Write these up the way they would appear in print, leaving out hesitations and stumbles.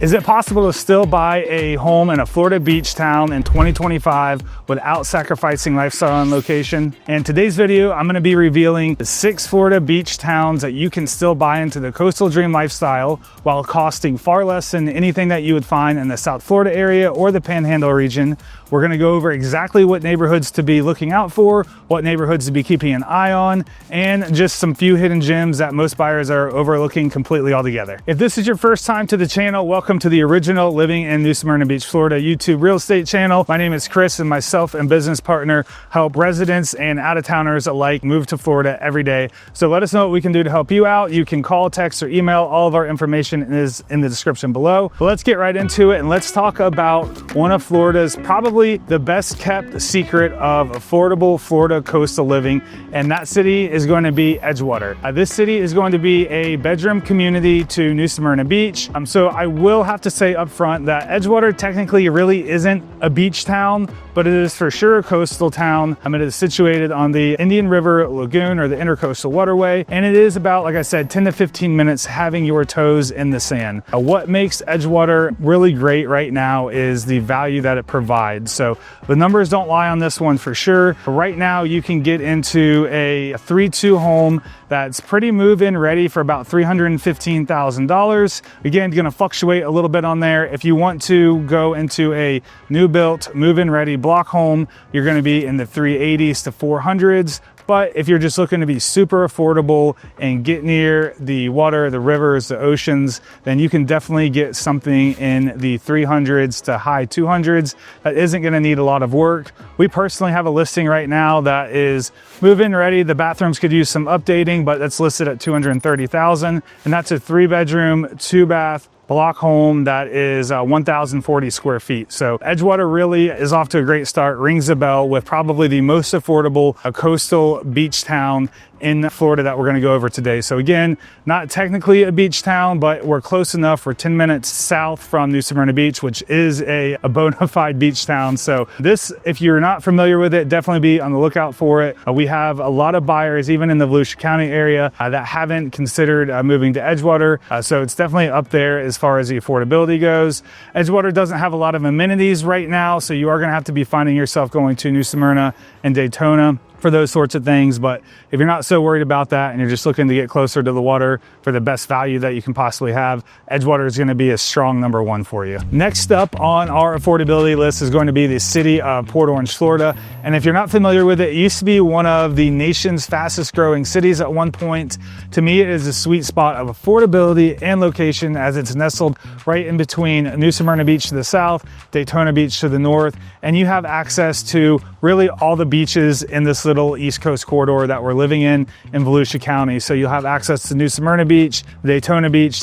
Is it possible to still buy a home in a Florida beach town in 2025 without sacrificing lifestyle and location? In today's video, I'm gonna be revealing the 6 Florida beach towns that you can still buy into the coastal dream lifestyle while costing far less than anything that you would find in the South Florida area or the Panhandle region. We're gonna go over exactly what neighborhoods to be looking out for, what neighborhoods to be keeping an eye on, and just some few hidden gems that most buyers are overlooking completely altogether. If this is your first time to the channel, welcome to the original Living in New Smyrna Beach, Florida YouTube real estate channel. My name is Chris, and myself and business partner help residents and out-of-towners alike move to Florida every day. So let us know what we can do to help you out. You can call, text, or email. All of our information is in the description below. But let's get right into it, and let's talk about one of Florida's probably the best kept secret of affordable Florida coastal living, and that city is going to be Edgewater. This city is going to be a bedroom community to New Smyrna Beach. So I will have to say up front that Edgewater technically really isn't a beach town, but it is for sure a coastal town. It is situated on the Indian River Lagoon, or the Intercoastal Waterway, and it is about, like I said, 10 to 15 minutes having your toes in the sand. What makes Edgewater really great right now is the value that it provides. So the numbers don't lie on this one for sure. Right now you can get into a 3-2 home that's pretty move-in ready for about $315,000. Again, going to fluctuate a little bit on there. If you want to go into a new built, move-in ready block home, you're going to be in the 380s to 400s. But if you're just looking to be super affordable and get near the water, the rivers, the oceans, then you can definitely get something in the 300s to high 200s that isn't going to need a lot of work. We personally have a listing right now that is move-in ready. The bathrooms could use some updating, but that's listed at $230,000, and that's a 3-bedroom, 2-bath block home that is 1,040 square feet. So Edgewater really is off to a great start, rings a bell with probably the most affordable coastal beach town in Florida that we're going to go over today. So again, not technically a beach town, but we're close enough. We're 10 minutes south from New Smyrna Beach, which is a bona fide beach town. So this, if you're not familiar with it, definitely be on the lookout for it. We have a lot of buyers, even in the Volusia County area, that haven't considered moving to Edgewater. So it's definitely up there as far as the affordability goes. Edgewater doesn't have a lot of amenities right now, so you are going to have to be finding yourself going to New Smyrna and Daytona for those sorts of things. But if you're not so worried about that and you're just looking to get closer to the water for the best value that you can possibly have, Edgewater is going to be a strong number one for you. Next up on our affordability list is going to be the city of Port Orange, Florida. And if you're not familiar with it, it used to be one of the nation's fastest growing cities at one point. To me, it is a sweet spot of affordability and location, as it's nestled right in between New Smyrna Beach to the south, Daytona Beach to the north, and you have access to really all the beaches in this little East Coast corridor that we're living in Volusia County. So you'll have access to New Smyrna Beach, Daytona Beach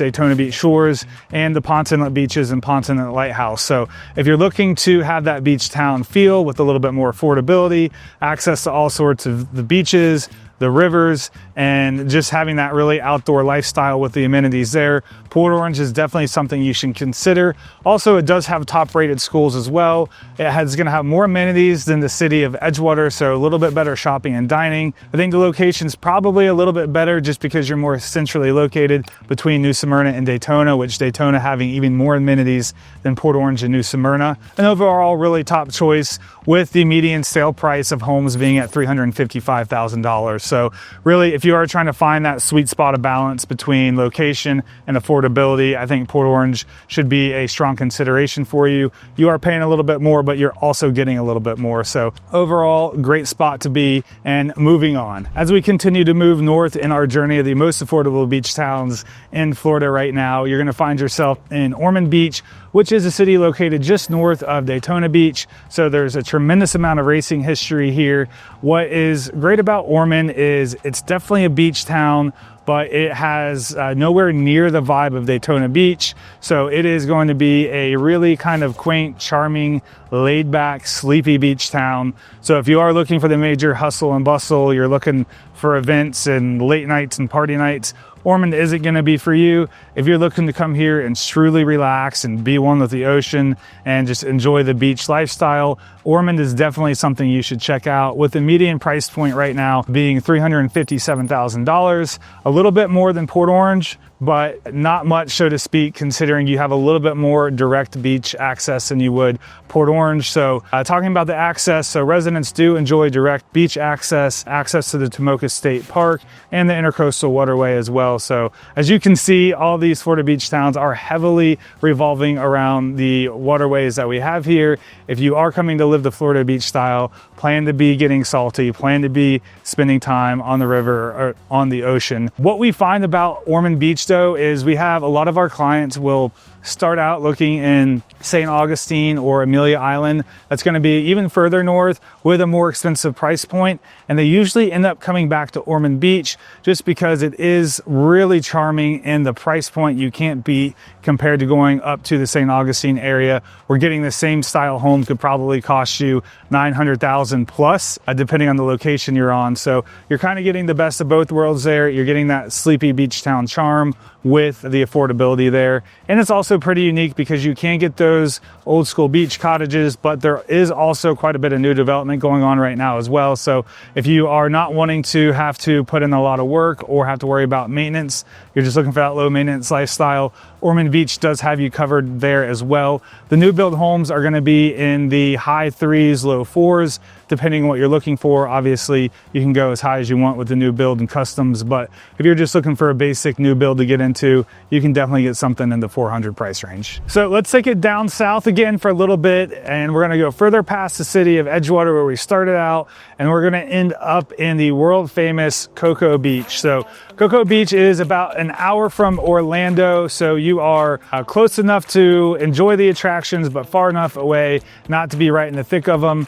Shores, and the Ponce Inlet beaches and Ponce Inlet Lighthouse. So if you're looking to have that beach town feel with a little bit more affordability, access to all sorts of the beaches, the rivers, and just having that really outdoor lifestyle with the amenities there, Port Orange is definitely something you should consider. Also, it does have top rated schools as well. It's going to have more amenities than the city of Edgewater, so a little bit better shopping and dining. I think the location's probably a little bit better just because you're more centrally located between New Smyrna and Daytona, which Daytona having even more amenities than Port Orange and New Smyrna. An overall really top choice, with the median sale price of homes being at $355,000. So really, if you are trying to find that sweet spot of balance between location and affordability, I think Port Orange should be a strong consideration for you. You are paying a little bit more, but you're also getting a little bit more. So overall, great spot to be. And moving on, as we continue to move north in our journey of the most affordable beach towns in Florida right now, you're going to find yourself in Ormond Beach, which is a city located just north of Daytona Beach. So there's a tremendous amount of racing history here. What is great about Ormond is it's definitely a beach town, but it has nowhere near the vibe of Daytona Beach. So it is going to be a really kind of quaint, charming, laid back, sleepy beach town. So if you are looking for the major hustle and bustle, you're looking for events and late nights and party nights, Ormond isn't going to be for you. If you're looking to come here and truly relax and be one with the ocean and just enjoy the beach lifestyle, Ormond is definitely something you should check out, with the median price point right now being $357,000, a little bit more than Port Orange, but not much, so to speak, considering you have a little bit more direct beach access than you would Port Orange. So talking about the access, so residents do enjoy direct beach access to the Tomoka State Park and the Intercoastal Waterway as well. So as you can see, all these Florida beach towns are heavily revolving around the waterways that we have here. If you are coming to live the Florida beach style, plan to be getting salty, plan to be spending time on the river or on the ocean. What we find about Ormond Beach though is we have a lot of our clients will start out looking in St. Augustine or Amelia Island. That's going to be even further north with a more expensive price point. And they usually end up coming back to Ormond Beach just because it is really charming and the price point you can't beat compared to going up to the St. Augustine area. We're getting the same style home could probably cost you $900,000 plus, depending on the location you're on. So you're kind of getting the best of both worlds there. You're getting that sleepy beach town charm with the affordability there. And it's also pretty unique because you can get those old school beach cottages, but there is also quite a bit of new development going on right now as well. So if you are not wanting to have to put in a lot of work or have to worry about maintenance, you're just looking for that low maintenance lifestyle, Ormond Beach does have you covered there as well. The new build homes are going to be in the high 3s, low 4s, depending on what you're looking for. Obviously, you can go as high as you want with the new build and customs, but if you're just looking for a basic new build to get into, you can definitely get something in the 400 price range. So let's take it down south again for a little bit, and we're going to go further past the city of Edgewater where we started out, and we're going to end up in the world famous Cocoa Beach. So Cocoa Beach is about an hour from Orlando, so you are close enough to enjoy the attractions, but far enough away not to be right in the thick of them.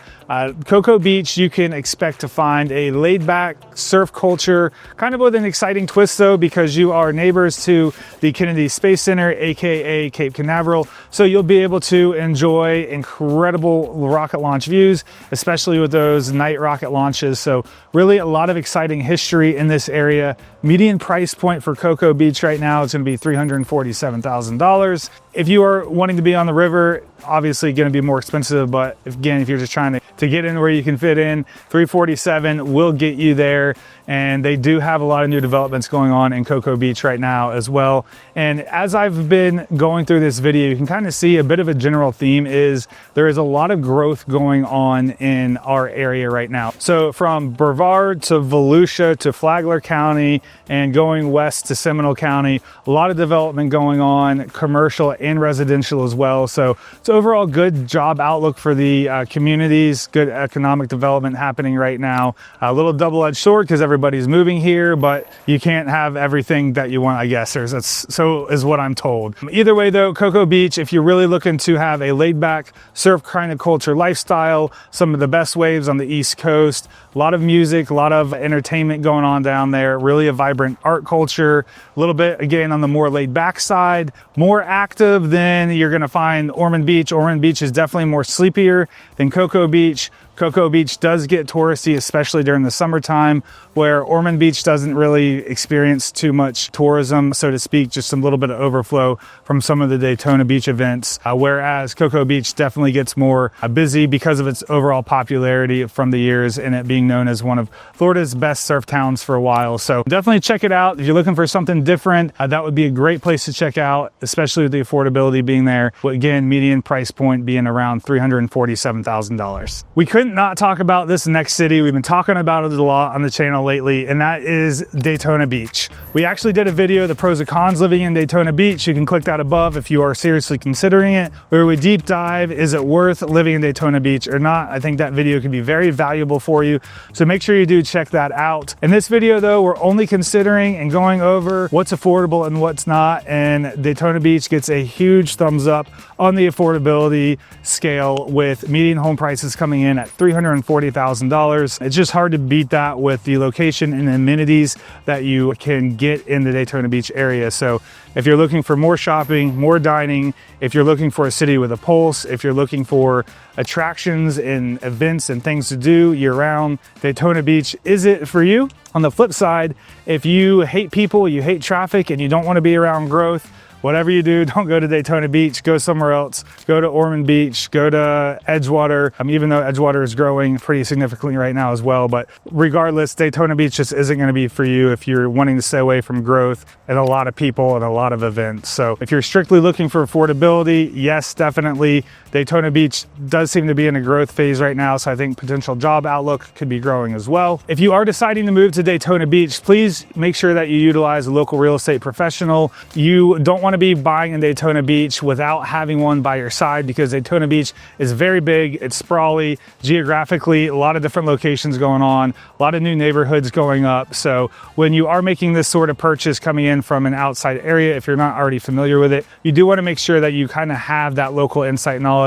Cocoa Beach, you can expect to find a laid-back surf culture, kind of with an exciting twist though, because you are neighbors to the Kennedy Space Center, aka Cape Canaveral. So you'll be able to enjoy incredible rocket launch views, especially with those night rocket launches. So really a lot of exciting history in this area. Median price point for Cocoa Beach right now is going to be $347,000. If you are wanting to be on the river, obviously going to be more expensive, but again, if you're just trying to get in where you can fit in, $347,000 will get you there. And they do have a lot of new developments going on in Cocoa Beach right now as well. And as I've been going through this video, you can kind of see a bit of a general theme is there is a lot of growth going on in our area right now. So from Brevard to Volusia to Flagler County and going west to Seminole County, a lot of development going on, commercial and residential as well. So it's overall good job outlook for the communities, good economic development happening right now. A little double-edged sword because everybody's moving here, but you can't have everything that you want, I guess. So is what I'm told. Either way though, Cocoa Beach, if you're really looking to have a laid-back surf kind of culture lifestyle, some of the best waves on the East Coast, a lot of music, a lot of entertainment going on down there, really a vibrant art culture, a little bit again on the more laid-back side, more active than you're going to find Ormond Beach. Ormond Beach is definitely more sleepier than Cocoa Beach. Cocoa Beach does get touristy, especially during the summertime, where Ormond Beach doesn't really experience too much tourism, so to speak, just a little bit of overflow from some of the Daytona Beach events, whereas Cocoa Beach definitely gets more busy because of its overall popularity from the years and it being known as one of Florida's best surf towns for a while. So definitely check it out. If you're looking for something different, that would be a great place to check out, especially with the affordability being there. Again, median price point being around $347,000. We couldn't not talk about this next city. We've been talking about it a lot on the channel lately, and that is Daytona Beach. We actually did a video, the pros and cons living in Daytona Beach. You can click that above if you are seriously considering it, where we deep dive, is it worth living in Daytona Beach or not? I think that video can be very valuable for you. So make sure you do check that out. In this video though, we're only considering and going over what's affordable and what's not. And Daytona Beach gets a huge thumbs up on the affordability scale with median home prices coming in at $340,000. It's just hard to beat that with the location and amenities that you can get in the Daytona Beach area. So if you're looking for more shopping, more dining, if you're looking for a city with a pulse, if you're looking for attractions and events and things to do year round, Daytona Beach is it for you. On the flip side, if you hate people, you hate traffic, and you don't want to be around growth, whatever you do, don't go to Daytona Beach, go somewhere else. Go to Ormond Beach, go to Edgewater. Even though Edgewater is growing pretty significantly right now as well, but regardless, Daytona Beach just isn't going to be for you if you're wanting to stay away from growth and a lot of people and a lot of events. So if you're strictly looking for affordability, yes, definitely. Daytona Beach does seem to be in a growth phase right now, so I think potential job outlook could be growing as well. If you are deciding to move to Daytona Beach, please make sure that you utilize a local real estate professional. You don't want to be buying in Daytona Beach without having one by your side, because Daytona Beach is very big, it's sprawly, geographically, a lot of different locations going on, a lot of new neighborhoods going up. So when you are making this sort of purchase coming in from an outside area, if you're not already familiar with it, you do want to make sure that you kind of have that local insight knowledge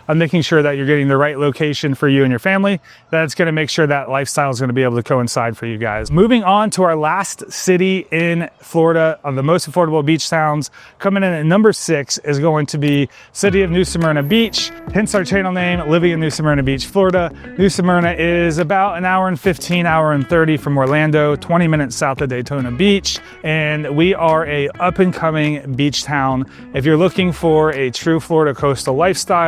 of making sure that you're getting the right location for you and your family. That's going to make sure that lifestyle is going to be able to coincide for you guys. Moving on to our last city in Florida of the most affordable beach towns, coming in at number 6 is going to be city of New Smyrna Beach, hence our channel name, living in New Smyrna Beach, Florida. New Smyrna is about an hour and 15, hour and 30 from Orlando, 20 minutes south of Daytona Beach, and we are a up and coming beach town. If you're looking for a true Florida coastal lifestyle,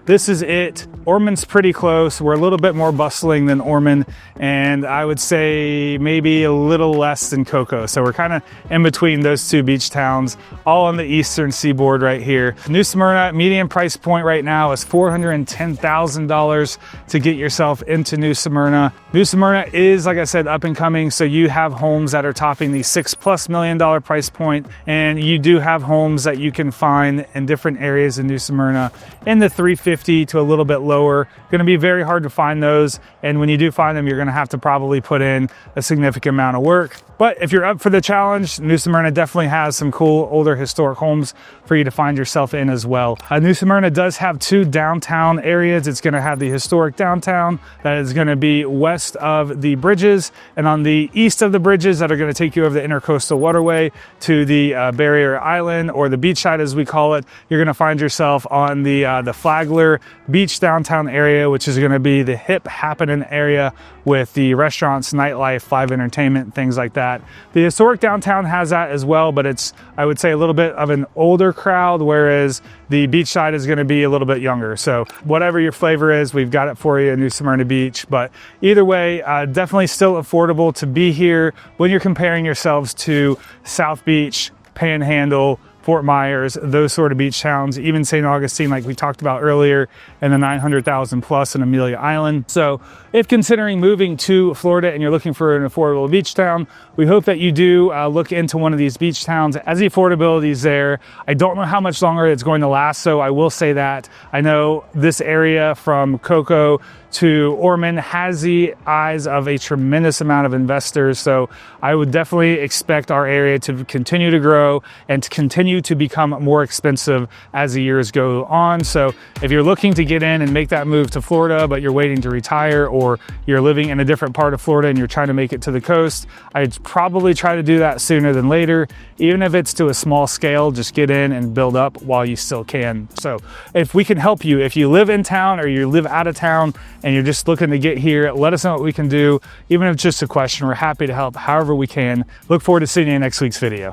this is it. Ormond's pretty close. We're a little bit more bustling than Ormond, and I would say maybe a little less than Cocoa. So we're kind of in between those two beach towns, all on the eastern seaboard right here. New Smyrna, median price point right now is $410,000 to get yourself into New Smyrna. New Smyrna is, like I said, up and coming, so you have homes that are topping the $6+ million price point, and you do have homes that you can find in different areas in New Smyrna in the $350,000 to a little bit lower. Going to be very hard to find those, and when you do find them, you're going to have to probably put in a significant amount of work. But if you're up for the challenge, New Smyrna definitely has some cool older historic homes for you to find yourself in as well. New Smyrna does have 2 downtown areas. It's going to have the historic downtown that is going to be west of the bridges, and on the east of the bridges that are going to take you over the intercoastal waterway to the barrier island, or the beachside as we call it. You're going to find yourself on the Flagler Beach downtown area, which is going to be the hip happening area with the restaurants, nightlife, live entertainment, things like that. The historic downtown has that as well, but it's, I would say, a little bit of an older crowd, whereas the beach side is going to be a little bit younger. So whatever your flavor is, we've got it for you in New Smyrna Beach. But either way, definitely still affordable to be here when you're comparing yourselves to South Beach, Panhandle, Fort Myers, those sort of beach towns, even St. Augustine, like we talked about earlier, and the 900,000 plus in Amelia Island. So if considering moving to Florida and you're looking for an affordable beach town, we hope that you do look into one of these beach towns, as the affordability is there. I don't know how much longer it's going to last, so I will say that. I know this area from Cocoa to Ormond has the eyes of a tremendous amount of investors, so I would definitely expect our area to continue to grow and to continue to become more expensive as the years go on. So if you're looking to get in and make that move to Florida, but you're waiting to retire, or you're living in a different part of Florida and you're trying to make it to the coast, I'd probably try to do that sooner than later. Even if it's to a small scale, just get in and build up while you still can. So if we can help you, if you live in town or you live out of town and you're just looking to get here, let us know what we can do. Even if it's just a question, we're happy to help however we can. Look forward to seeing you in next week's video.